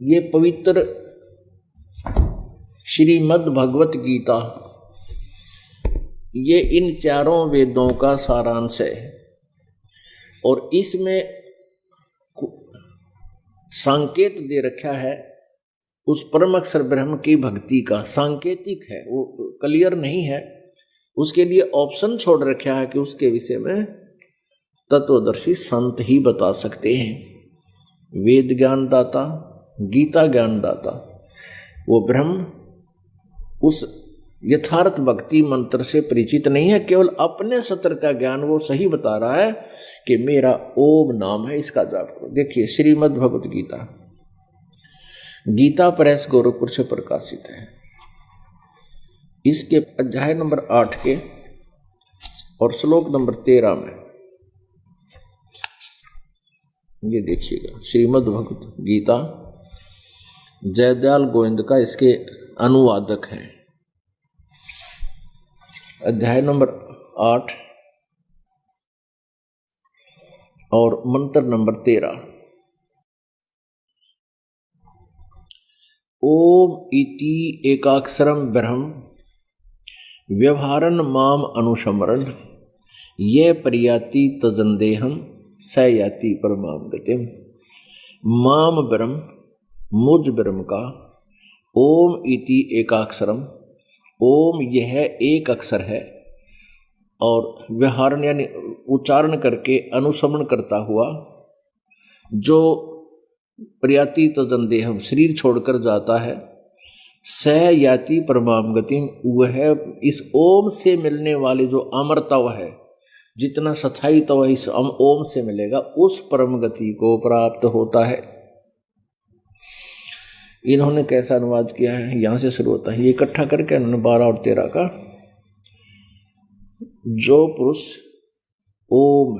ये पवित्र श्रीमद् भगवत गीता ये इन चारों वेदों का सारांश है और इसमें सांकेत दे रखा है उस परम अक्षर ब्रह्म की भक्ति का। सांकेतिक है, वो क्लियर नहीं है, उसके लिए ऑप्शन छोड़ रखा है कि उसके विषय में तत्वदर्शी संत ही बता सकते हैं। वेद ज्ञान दाता, गीता ज्ञान दाता, वो ब्रह्म उस यथार्थ भक्ति मंत्र से परिचित नहीं है, केवल अपने सत्र का ज्ञान वो सही बता रहा है कि मेरा ओम नाम है, इसका जाप करो। देखिए श्रीमद् भगवत गीता, गीता प्रेस गोरखपुर से प्रकाशित है। इसके अध्याय नंबर 8 के और श्लोक नंबर 13 में ये देखिएगा। श्रीमद् भगवत गीता जयदयाल गोविंद का इसके अनुवादक हैं। अध्याय नंबर 8 और मंत्र नंबर 13। ओम इति एकाक्षरम ब्रह्म व्यवहारन माम अनुसमरन ये पर्याति तजंदेहम स याति परमाम गतिम। माम ब्रह्म, मुझ ब्रह्म का, ओम इति एकाक्षरम, ओम यह एक अक्षर है और व्यवहारन यानी उच्चारण करके अनुसमन करता हुआ, जो पर्याति तजंदेहम शरीर छोड़कर जाता है, स याति परमाम गतिम वह इस ओम से मिलने वाले जो अमरतव है, जितना सथाई तव इस ओम से मिलेगा, उस परम गति को प्राप्त होता है। इन्होंने कैसा अनुवाद किया है, यहां से शुरू होता है। ये इकट्ठा करके इन्होंने 12 और 13 का, जो पुरुष ओम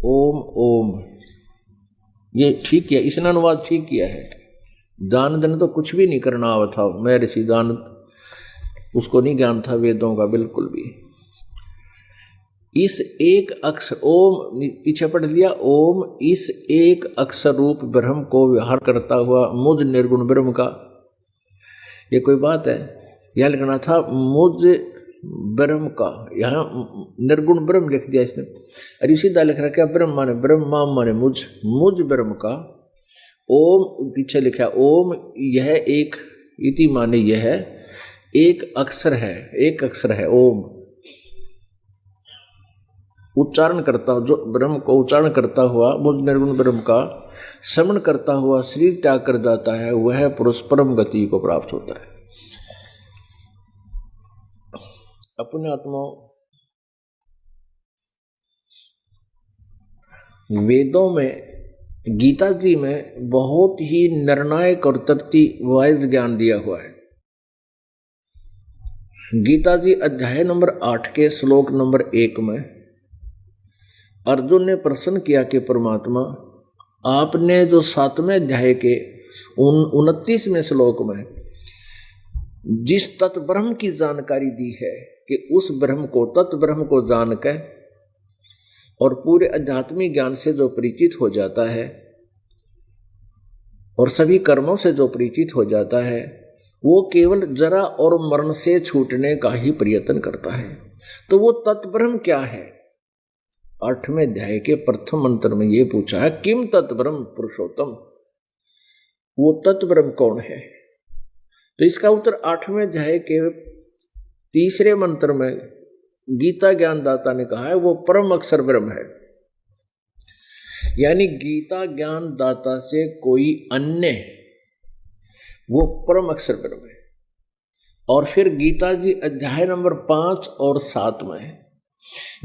ओम ओम, ये ठीक किया, इसने अनुवाद ठीक किया है। दान दन तो कुछ भी नहीं करना आवा था, मैं ऋषि दान उसको नहीं ज्ञान था वेदों का बिल्कुल भी। इस एक अक्षर ओम, पीछे पढ़ लिया, ओम इस एक अक्षर रूप ब्रह्म को व्यवहार करता हुआ मुझ निर्गुण ब्रह्म का। ये कोई बात है, यह लिखना था मुझ ब्रह्म का, यहाँ निर्गुण ब्रह्म लिख दिया इसने। अरे सीधा लिख रखा ब्रह्म माने ब्रह्म, माम माने मुझ, मुझ ब्रह्म का। ओम पीछे लिखा ओम यह एक, इति माने यह एक अक्षर है, एक अक्षर है ओम। उच्चारण करता जो ब्रह्म को उच्चारण करता हुआ मुझ निर्गुण ब्रह्म का श्रवण करता हुआ शरीर त्याग कर जाता है, वह पुरुष परम गति को प्राप्त होता है। अपने आत्मा वेदों में, गीता जी में बहुत ही निर्णायक और तर्ती वाइज ज्ञान दिया हुआ है। गीता जी अध्याय नंबर 8 के श्लोक नंबर 1 में अर्जुन ने प्रश्न किया कि परमात्मा आपने जो 7वें अध्याय के 29वें श्लोक में जिस तत् ब्रह्म की जानकारी दी है कि उस ब्रह्म को, तत् ब्रह्म को जानकर और पूरे आध्यात्मिक ज्ञान से जो परिचित हो जाता है और सभी कर्मों से जो परिचित हो जाता है, वो केवल जरा और मरण से छूटने का ही प्रयत्न करता है। तो वो तत्ब्रह्म क्या है? 8वें अध्याय के प्रथम मंत्र में ये पूछा है, किम तत्ब्रह्म पुरुषोत्तम, वो तत्ब्रह्म कौन है? तो इसका उत्तर 8वें अध्याय के 3रे मंत्र में गीता ज्ञानदाता ने कहा है, वो परम अक्षर ब्रह्म है। यानी गीता ज्ञान दाता से कोई अन्य, वो परम अक्षर ब्रह्म है। और फिर गीता जी अध्याय नंबर 5 और 7 में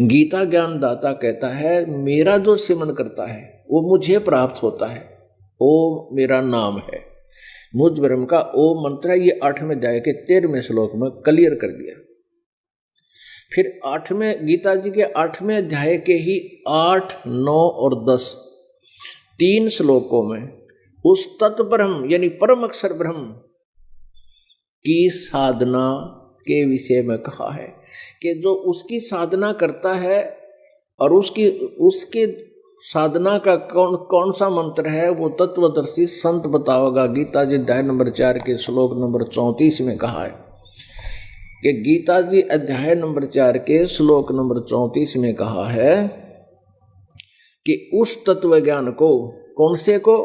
गीता ज्ञान दाता कहता है, मेरा जो सिमरन करता है वो मुझे प्राप्त होता है, ओम मेरा नाम है। मुझ ब्रह्म का ओम मंत्र है। ये 8वें अध्याय के 13वें श्लोक में क्लियर कर दिया। फिर 8वें गीता जी के 8वें अध्याय के ही 8, 9 और 10 3 श्लोकों में उस तत्ब्रह्म यानी परम अक्षर ब्रह्म की साधना के विषय में कहा है कि जो उसकी साधना करता है और उसके साधना का कौन सा मंत्र है वो तत्वदर्शी संत बताओगा। गीता जी अध्याय नंबर 4 के श्लोक नंबर 34 में कहा है कि गीता जी अध्याय नंबर 4 के श्लोक नंबर 34 में कहा है कि उस तत्व ज्ञान को, कौन से को,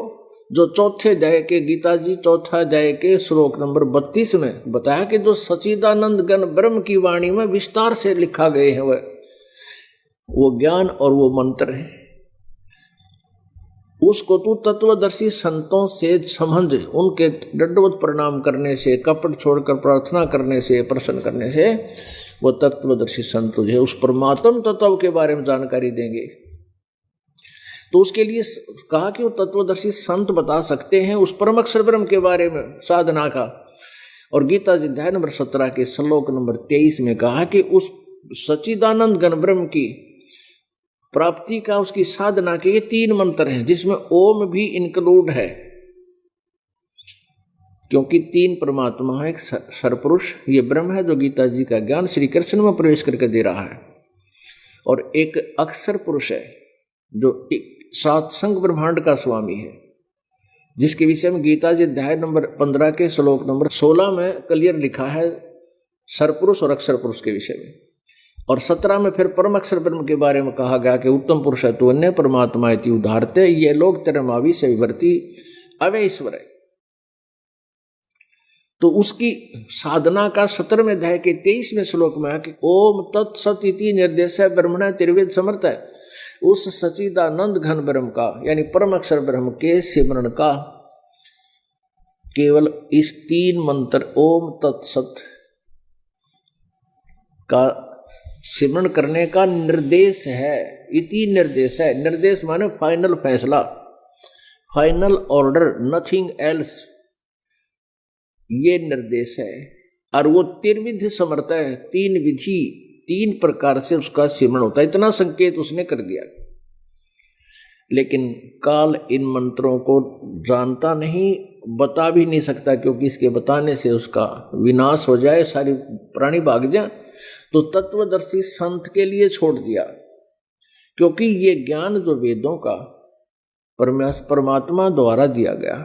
जो चौथे अध्याय के, गीता जी चौथा अध्याय के श्लोक नंबर 32 में बताया कि जो सच्चिदानंद घन ब्रह्म की वाणी में विस्तार से लिखा गए हैं वो ज्ञान और वो मंत्र है। उसको तू तत्वदर्शी संतों से समझ, उनके दंडवत प्रणाम करने से, कपट छोड़कर प्रार्थना करने से, प्रसन्न करने से वो तत्वदर्शी संत तुझे उस परमात्म तत्व के बारे में जानकारी देंगे। तो उसके लिए कहा कि वो तत्वदर्शी संत बता सकते हैं उस परम अक्षर ब्रह्म के बारे में साधना का। और गीता जी अध्याय नंबर 17 के श्लोक नंबर 23 में कहा कि उस सच्चिदानंद घन ब्रह्म की प्राप्ति का, उसकी साधना के ये 3 मंत्र हैं, जिसमें ओम भी इंक्लूड है, क्योंकि 3 परमात्मा है। एक सरपुरुष ये ब्रह्म है जो गीता जी का ज्ञान श्री कृष्ण में प्रवेश करके दे रहा है, और एक अक्षर पुरुष है जो सातसंग ब्रह्मांड का स्वामी है, जिसके विषय में गीता जी अध्याय नंबर 15 के श्लोक नंबर 16 में क्लियर लिखा है सरपुरुष और अक्षर पुरुष के विषय में। और 17 में फिर परम अक्षर ब्रह्म के बारे में कहा गया कि उत्तम पुरुष है तू अन्य परमात्मा इति उदाहरते ये लोग तेरे मावी से विवर्ती अवय ईश्वर है। तो उसकी साधना का 17वें अध्याय के 23वें श्लोक में है कि ओम तत्सत इति निर्देश ब्रह्मण त्रिवेद समर्थ है। उस सच्चिदानंद घन ब्रह्म का, यानी परम अक्षर ब्रह्म के सिमरण का केवल इस 3 मंत्र ओम तत्सत का सिमरण करने का निर्देश है। इति निर्देश है, निर्देश माने फाइनल फैसला, फाइनल ऑर्डर, नथिंग एल्स, ये निर्देश है। और वो त्रिविध समर्थ है, 3 विधि, 3 प्रकार से उसका सिमरण होता है। इतना संकेत उसने कर दिया। लेकिन काल इन मंत्रों को जानता नहीं, बता भी नहीं सकता, क्योंकि इसके बताने से उसका विनाश हो जाए, सारी प्राणी भाग जाए। तो तत्वदर्शी संत के लिए छोड़ दिया, क्योंकि ये ज्ञान जो वेदों का परमात्मा द्वारा दिया गया,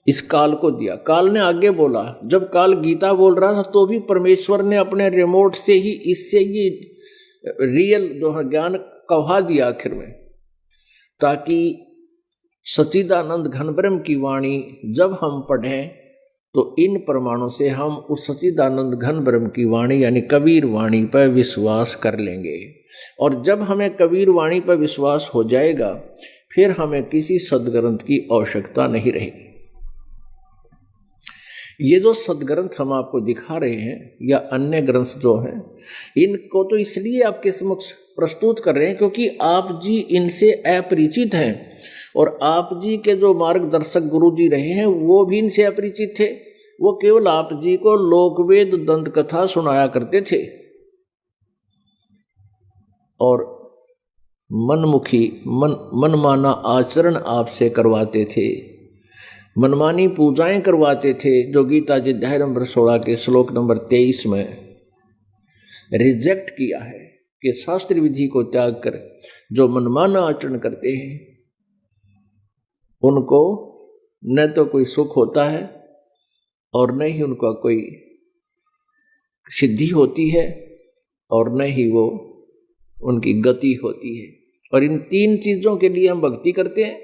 इस काल को दिया। काल ने आगे बोला, जब काल गीता बोल रहा था तो भी परमेश्वर ने अपने रिमोट से ही इससे ये रियल जो ज्ञान कहा दिया आखिर में, ताकि सच्चिदानंद घन ब्रह्म की वाणी जब हम पढ़ें तो इन प्रमाणों से हम उस सच्चिदानंद घन ब्रह्म की वाणी यानी कबीर वाणी पर विश्वास कर लेंगे। और जब हमें कबीर वाणी पर विश्वास हो जाएगा, फिर हमें किसी सदग्रंथ की आवश्यकता नहीं रहेगी। ये जो सदग्रंथ हम आपको दिखा रहे हैं या अन्य ग्रंथ जो हैं, इनको तो इसलिए आपके समक्ष प्रस्तुत कर रहे हैं क्योंकि आप जी इनसे अपरिचित हैं, और आप जी के जो मार्गदर्शक गुरु जी रहे हैं वो भी इनसे अपरिचित थे। वो केवल आप जी को लोकवेद दंत कथा सुनाया करते थे और मनमुखी मनमाना आचरण आपसे करवाते थे, मनमानी पूजाएं करवाते थे, जो गीता जी अध्याय नंबर 16 के श्लोक नंबर 23 में रिजेक्ट किया है कि शास्त्र विधि को त्याग कर जो मनमाना आचरण करते हैं उनको न तो कोई सुख होता है और न ही उनका कोई सिद्धि होती है और न ही वो उनकी गति होती है। और इन 3 चीजों के लिए हम भक्ति करते हैं।